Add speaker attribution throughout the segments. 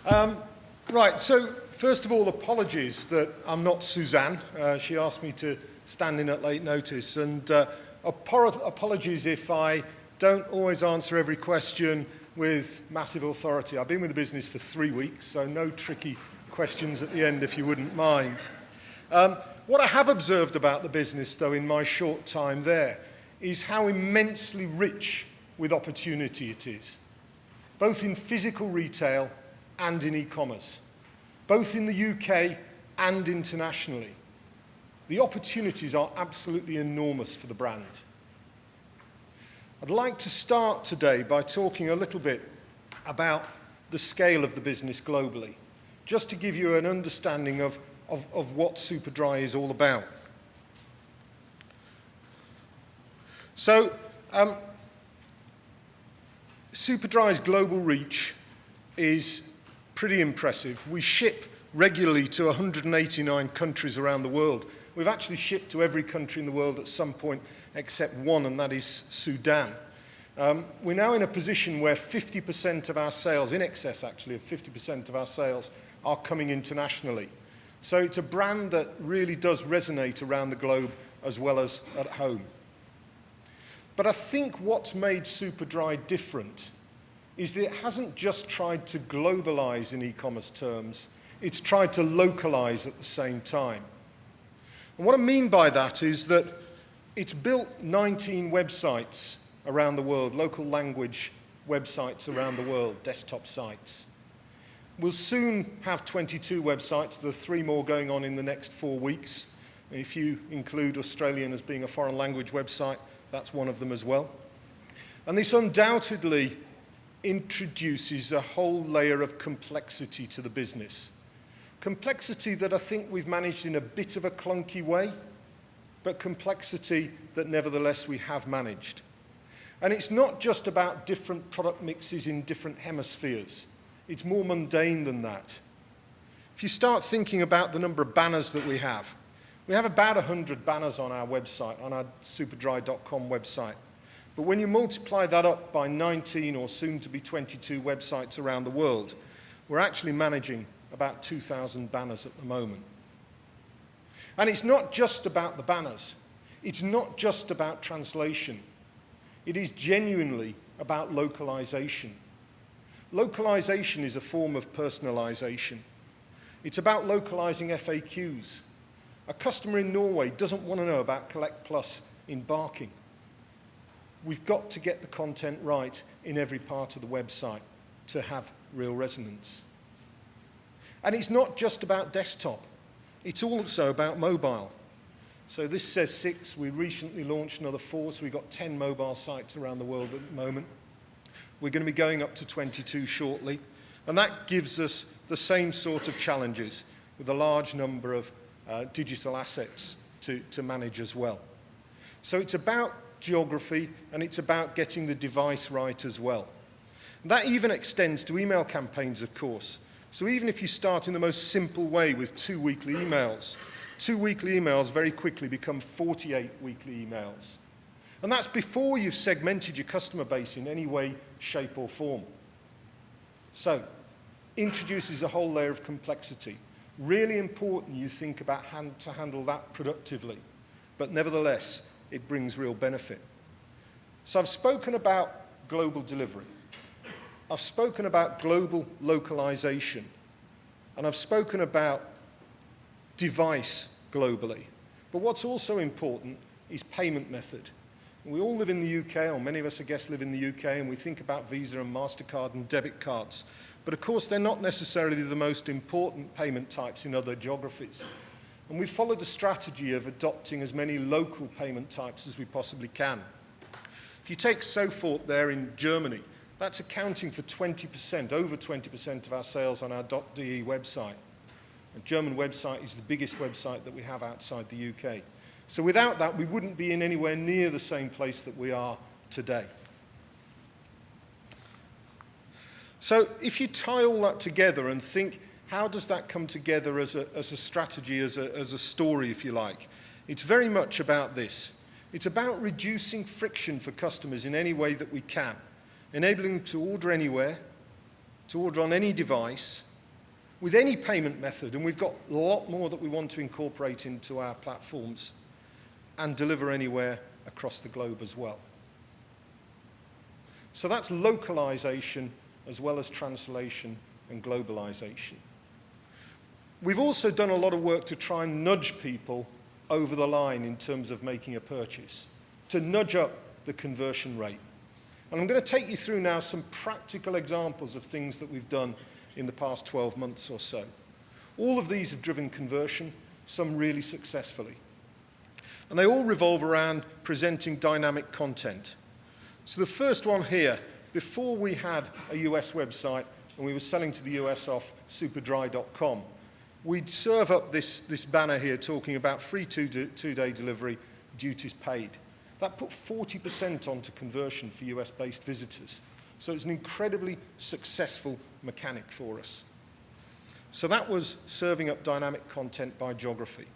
Speaker 1: Right, so first of all, apologies that I'm not Suzanne. She asked me to stand in at late notice, and apologies if I don't always answer every question with massive authority. I've been with the business for 3 weeks, so no tricky questions at the end if you wouldn't mind. What I have observed about the business, though, in my short time there, is how immensely rich with opportunity it is, both in physical retail and in e-commerce, both in the UK and internationally. The opportunities are absolutely enormous for the brand. I'd like to start today by talking a little bit about the scale of the business globally, just to give you an understanding of what Superdry is all about. So, Superdry's global reach is pretty impressive. We ship regularly to 189 countries around the world. We've actually shipped to every country in the world at some point except one, and that is Sudan. We're now in a position where 50% of our sales, in excess actually of 50% of our sales, are coming internationally. So it's a brand that really does resonate around the globe as well as at home. But I think what's made Superdry different is that it hasn't just tried to globalize in e-commerce terms, it's tried to localize at the same time. And what I mean by that is that it's built 19 websites around the world, local language websites around the world, desktop sites. We'll soon have 22 websites. There are 3 more going on in the next 4 weeks. If you include Australian as being a foreign language website, that's one of them as well. And this undoubtedly introduces a whole layer of complexity to the business. Complexity that I think we've managed in a bit of a clunky way, but complexity that nevertheless we have managed. And it's not just about different product mixes in different hemispheres. It's more mundane than that. If you start thinking about the number of banners that we have about 100 banners on our website, on our superdry.com website. But when you multiply that up by 19 or soon to be 22 websites around the world, we're actually managing about 2,000 banners at the moment. And it's not just about the banners. It's not just about translation. It is genuinely about localization. Localization is a form of personalisation. It's about localizing FAQs. A customer in Norway doesn't want to know about Collect Plus embarking. We've got to get the content right in every part of the website to have real resonance. And it's not just about desktop. It's also about mobile. So this says 6. We recently launched another 4, so we've got 10 mobile sites around the world at the moment. We're going to be going up to 22 shortly. And that gives us the same sort of challenges with a large number of digital assets to manage as well. So it's about geography, and it's about getting the device right as well. And that even extends to email campaigns, of course. So even if you start in the most simple way with 2 weekly emails, 2 weekly emails very quickly become 48 weekly emails. And that's before you've segmented your customer base in any way, shape, or form. So, introduces a whole layer of complexity. Really important you think about how to handle that productively. But nevertheless, it brings real benefit. So I've spoken about global delivery. I've spoken about global localization. And I've spoken about device globally. But what's also important is payment method. We all live in the UK, or many of us, I guess, live in the UK, and we think about Visa and MasterCard and debit cards. But of course, they're not necessarily the most important payment types in other geographies. And we've followed a strategy of adopting as many local payment types as we possibly can. If you take Sofort there in Germany, that's accounting for 20%, over 20% of our sales on our .de website. A German website is the biggest website that we have outside the UK. So without that, we wouldn't be in anywhere near the same place that we are today. So if you tie all that together and think, how does that come together as a strategy, as a story, if you like? It's very much about this. It's about reducing friction for customers in any way that we can, enabling them to order anywhere, to order on any device, with any payment method, and we've got a lot more that we want to incorporate into our platforms and deliver anywhere across the globe as well. So that's localization as well as translation and globalization. We've also done a lot of work to try and nudge people over the line in terms of making a purchase, to nudge up the conversion rate. And I'm going to take you through now some practical examples of things that we've done in the past 12 months or so. All of these have driven conversion, some really successfully. And they all revolve around presenting dynamic content. So the first one here, before we had a US website and we were selling to the US off Superdry.com, we'd serve up this banner here talking about free two-day delivery, duties paid. That put 40% onto conversion for US-based visitors. So it's an incredibly successful mechanic for us. So that was serving up dynamic content by geography.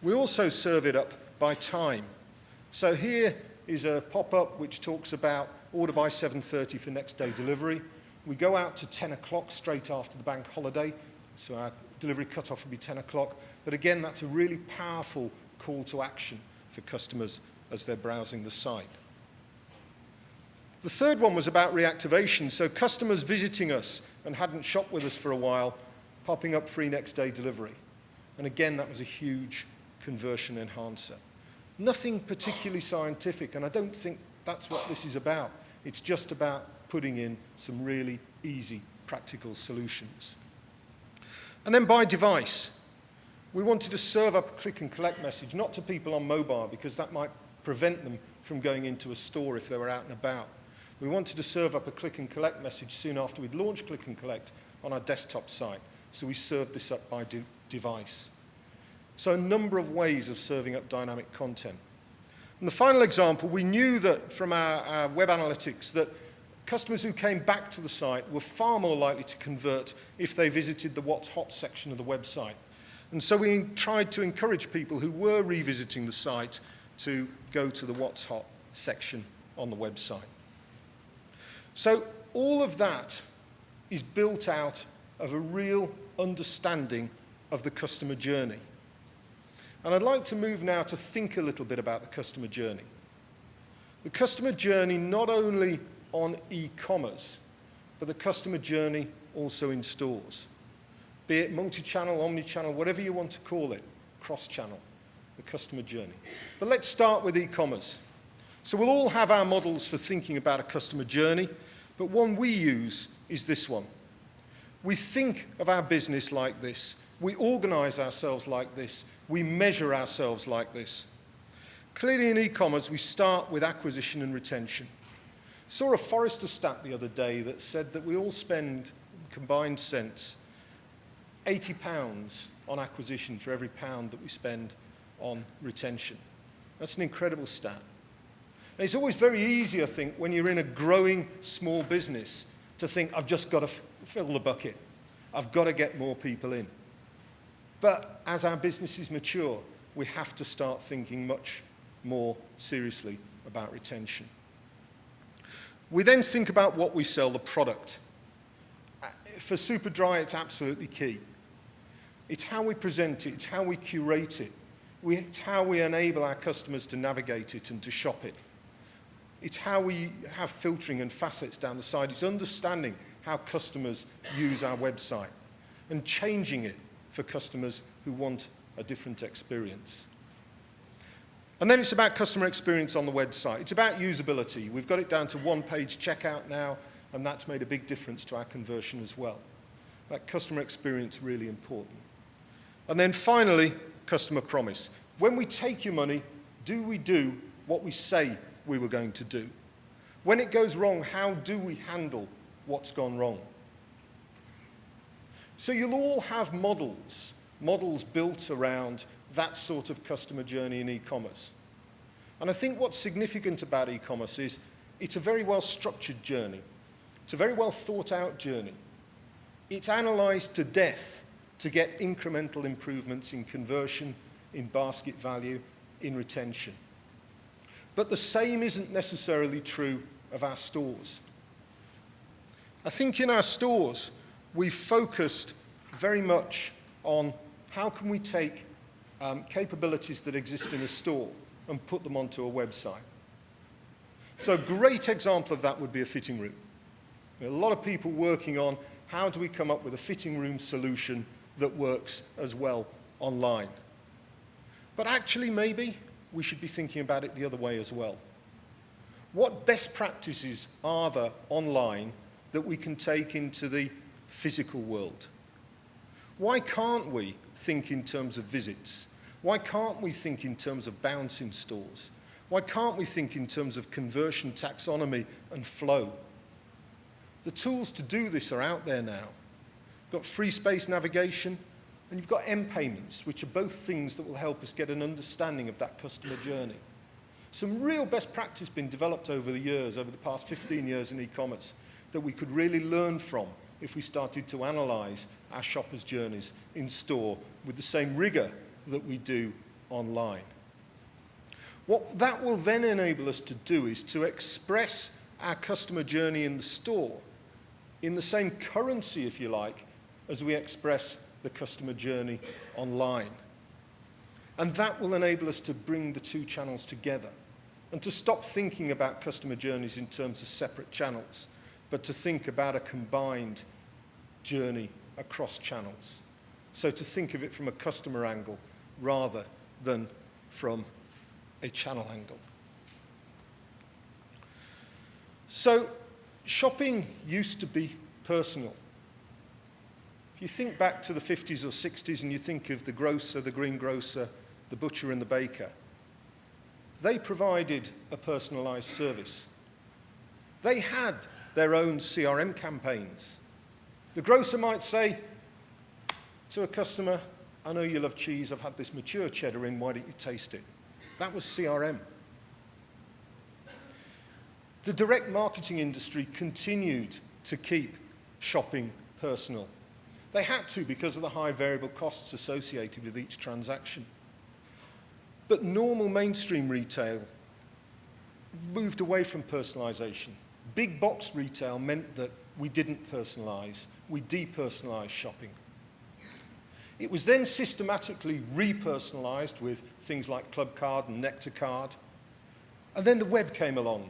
Speaker 1: We also serve it up by time. So here is a pop-up which talks about order by 7:30 for next day delivery. We go out to 10 o'clock straight after the bank holiday, so our delivery cutoff would be 10 o'clock. But again, that's a really powerful call to action for customers as they're browsing the site. The third one was about reactivation, so customers visiting us and hadn't shopped with us for a while, popping up free next day delivery. And again, that was a huge conversion enhancer. Nothing particularly scientific, and I don't think that's what this is about. It's just about putting in some really easy, practical solutions. And then by device, we wanted to serve up a click and collect message, not to people on mobile, because that might prevent them from going into a store if they were out and about. We wanted to serve up a click and collect message soon after we'd launched click and collect on our desktop site. So we served this up by device. So a number of ways of serving up dynamic content. And the final example, we knew that from our web analytics that customers who came back to the site were far more likely to convert if they visited the What's Hot section of the website. And so we tried to encourage people who were revisiting the site to go to the What's Hot section on the website. So all of that is built out of a real understanding of the customer journey. And I'd like to move now to think a little bit about the customer journey. The customer journey not only on e-commerce, but the customer journey also in stores. Be it multi-channel, omni-channel, whatever you want to call it, cross-channel, the customer journey. But let's start with e-commerce. So we'll all have our models for thinking about a customer journey, but one we use is this one. We think of our business like this. We organize ourselves like this. We measure ourselves like this. Clearly in e-commerce, we start with acquisition and retention. Saw a Forrester stat the other day that said that we all spend, combined sense, £80 on acquisition for every pound that we spend on retention. That's an incredible stat. And it's always very easy, I think, when you're in a growing small business to think, I've just got to fill the bucket. I've got to get more people in. But as our businesses mature, we have to start thinking much more seriously about retention. We then think about what we sell, the product. For Superdry, it's absolutely key. It's how we present it, it's how we curate it, it's how we enable our customers to navigate it and to shop it. It's how we have filtering and facets down the side. It's understanding how customers use our website and changing it for customers who want a different experience. And then it's about customer experience on the website. It's about usability. We've got it down to one-page checkout now, and that's made a big difference to our conversion as well. That customer experience really important. And then finally, customer promise. When we take your money, do we do what we say we were going to do? When it goes wrong, how do we handle what's gone wrong? So you'll all have models built around that sort of customer journey in e-commerce. And I think what's significant about e-commerce is it's a very well-structured journey. It's a very well-thought-out journey. It's analyzed to death to get incremental improvements in conversion, in basket value, in retention. But the same isn't necessarily true of our stores. I think in our stores, we've focused very much on how can we take capabilities that exist in a store and put them onto a website. So a great example of that would be a fitting room. There are a lot of people working on how do we come up with a fitting room solution that works as well online. But actually, maybe we should be thinking about it the other way as well. What best practices are there online that we can take into the physical world? Why can't we think in terms of visits? Why can't we think in terms of bounce in stores? Why can't we think in terms of conversion, taxonomy, and flow? The tools to do this are out there now. You've got free space navigation, and you've got M-payments, which are both things that will help us get an understanding of that customer journey. Some real best practice been developed over the years, over the past 15 years in e-commerce, that we could really learn from if we started to analyze our shoppers' journeys in store with the same rigor that we do online. What that will then enable us to do is to express our customer journey in the store in the same currency, if you like, as we express the customer journey online. And that will enable us to bring the two channels together and to stop thinking about customer journeys in terms of separate channels, but to think about a combined journey across channels. So to think of it from a customer angle rather than from a channel angle. So shopping used to be personal. If you think back to the 50s or 60s and you think of the grocer, the greengrocer, the butcher and the baker, they provided a personalized service. They had their own CRM campaigns. The grocer might say to a customer, I know you love cheese, I've had this mature cheddar in, why don't you taste it? That was CRM. The direct marketing industry continued to keep shopping personal. They had to because of the high variable costs associated with each transaction. But normal mainstream retail moved away from personalization. Big box retail meant that we didn't personalize, we depersonalized shopping. It was then systematically repersonalized with things like Clubcard and Nectarcard. And then the web came along.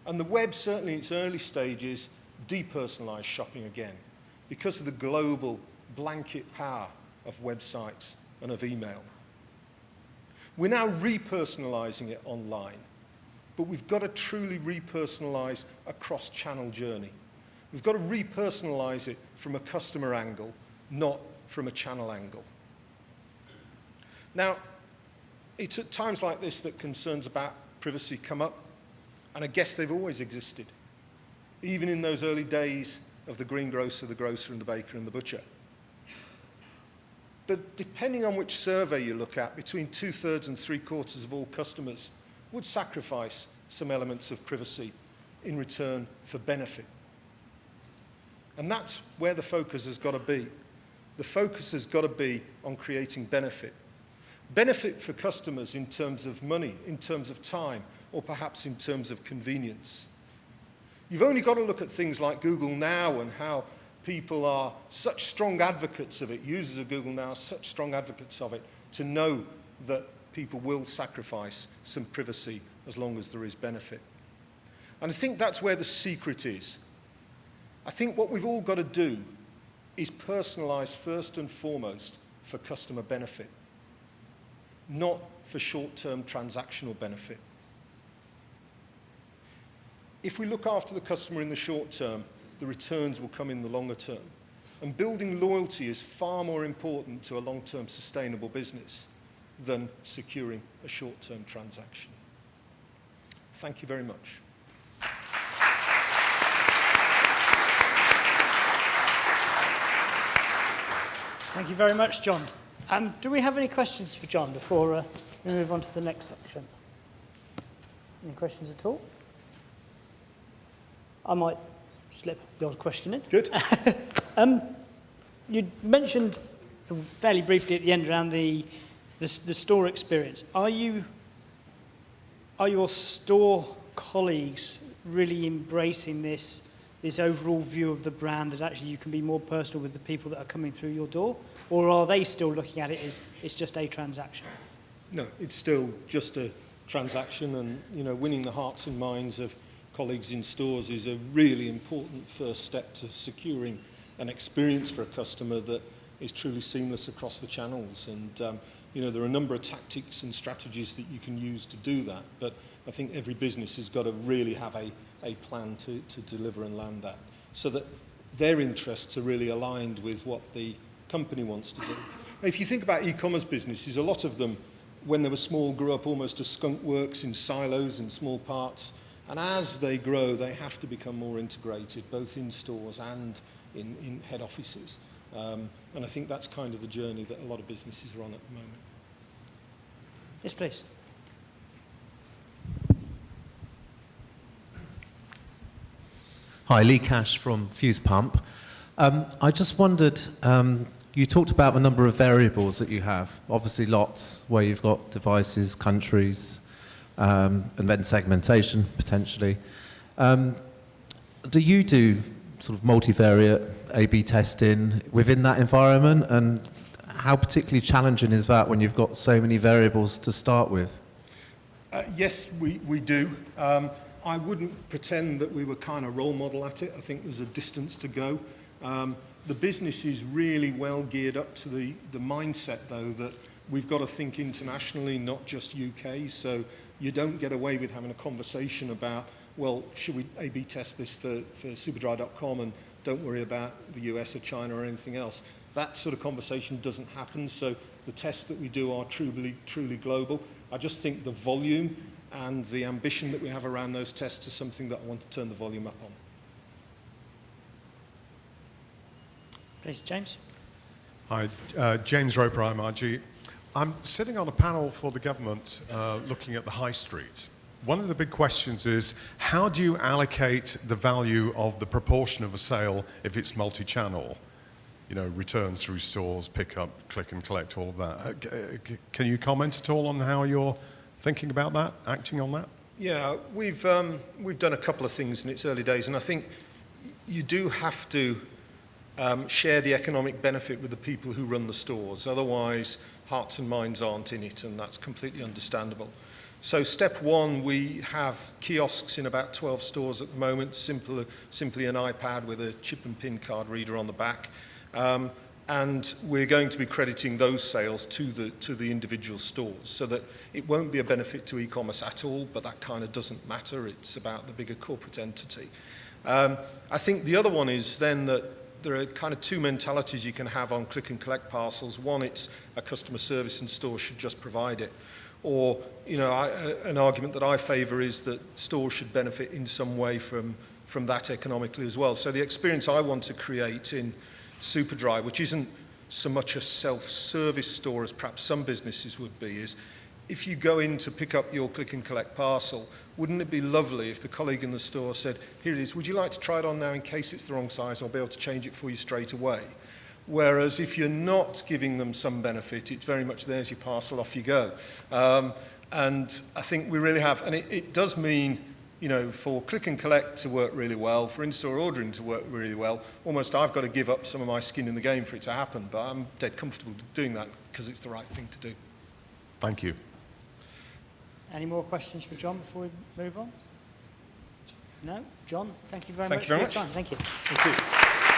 Speaker 1: And the web, certainly in its early stages, depersonalized shopping again because of the global blanket power of websites and of email. We're now repersonalizing it online, but we've got to truly repersonalize a cross-channel journey. We've got to repersonalize it from a customer angle, not from a channel angle. Now, it's at times like this that concerns about privacy come up, and I guess they've always existed, even in those early days of the greengrocer, the grocer, and the baker, and the butcher. But depending on which survey you look at, between 2/3 and 3/4 of all customers would sacrifice some elements of privacy in return for benefit. And that's where the focus has got to be. The focus has got to be on creating benefit. Benefit for customers in terms of money, in terms of time, or perhaps in terms of convenience. You've only got to look at things like Google Now and how people are such strong advocates of it, users of Google Now are such strong advocates of it, to know that people will sacrifice some privacy as long as there is benefit. And I think that's where the secret is. I think what we've all got to do is personalize first and foremost for customer benefit, not for short-term transactional benefit. If we look after the customer in the short term, the returns will come in the longer term. And building loyalty is far more important to a long-term sustainable business than securing a short-term transaction. Thank you very much.
Speaker 2: Thank you very much, John. Do we have any questions for John before we move on to the next section? Any questions at all? I might slip the odd question in.
Speaker 1: Good.
Speaker 2: You mentioned fairly briefly at the end around the store experience. Are your store colleagues really embracing this this overall view of the brand that actually you can be more personal with the people that are coming through your door? Or are they still looking at it as it's just a transaction?
Speaker 1: No, it's still just a transaction, and winning the hearts and minds of colleagues in stores is a really important first step to securing an experience for a customer that is truly seamless across the channels. And there are a number of tactics and strategies that you can use to do that, but I think every business has got to really have a plan to deliver and land that, so that their interests are really aligned with what the company wants to do. If you think about e-commerce businesses, a lot of them, when they were small, grew up almost as skunk works in silos and small parts. And as they grow, they have to become more integrated, both in stores and in head offices. And I think that's kind of the journey that a lot of businesses are on at the moment.
Speaker 2: Yes, please.
Speaker 3: Hi, Lee Cash from Fuse Pump. I just wondered, you talked about a number of variables that you have, obviously lots, where you've got devices, countries, and then segmentation, potentially. Do you do sort of multivariate A/B testing within that environment? And how particularly challenging is that when you've got so many variables to start with?
Speaker 1: Yes, we do. I wouldn't pretend that we were kind of role model at it. I think there's a distance to go. The business is really well geared up to the mindset, though, that we've got to think internationally, not just UK. So you don't get away with having a conversation about, well, should we A/B test this for Superdry.com and don't worry about the US or China or anything else. That sort of conversation doesn't happen. So the tests that we do are truly global. I just think the volume and the ambition that we have around those tests is something that I want to turn the volume up on.
Speaker 2: Please, James.
Speaker 4: Hi, James Roper, IMRG. I'm sitting on a panel for the government looking at the high street. One of the big questions is, how do you allocate the value of the proportion of a sale if it's multi-channel? Returns through stores, pick-up, click and collect, all of that. Can you comment at all on how you're thinking about that, acting on that?
Speaker 1: Yeah, we've done a couple of things in its early days, and I think you do have to share the economic benefit with the people who run the stores. Otherwise, hearts and minds aren't in it, and that's completely understandable. So step one, we have kiosks in about 12 stores at the moment, simply an iPad with a chip and pin card reader on the back. And we're going to be crediting those sales to the individual stores, so that it won't be a benefit to e-commerce at all, but that kind of doesn't matter. It's about the bigger corporate entity. I think the other one is then that there are kind of two mentalities you can have on click and collect parcels. One, it's a customer service and stores should just provide it. Or, an argument that I favour is that stores should benefit in some way from that economically as well. So the experience I want to create in Superdry, which isn't so much a self-service store as perhaps some businesses would be, is if you go in to pick up your click and collect parcel, wouldn't it be lovely if the colleague in the store said, here it is, would you like to try it on now in case it's the wrong size? I'll be able to change it for you straight away. Whereas if you're not giving them some benefit, it's very much there's your parcel, off you go. And I think we really have, and it does mean, for click and collect to work really well, for in-store ordering to work really well, almost I've got to give up some of my skin in the game for it to happen, but I'm dead comfortable doing that because it's the right thing to do.
Speaker 4: Thank you.
Speaker 2: Any more questions for John before we move on? No? John, thank you very much
Speaker 1: for
Speaker 2: your time. Thank you.
Speaker 1: Thank you.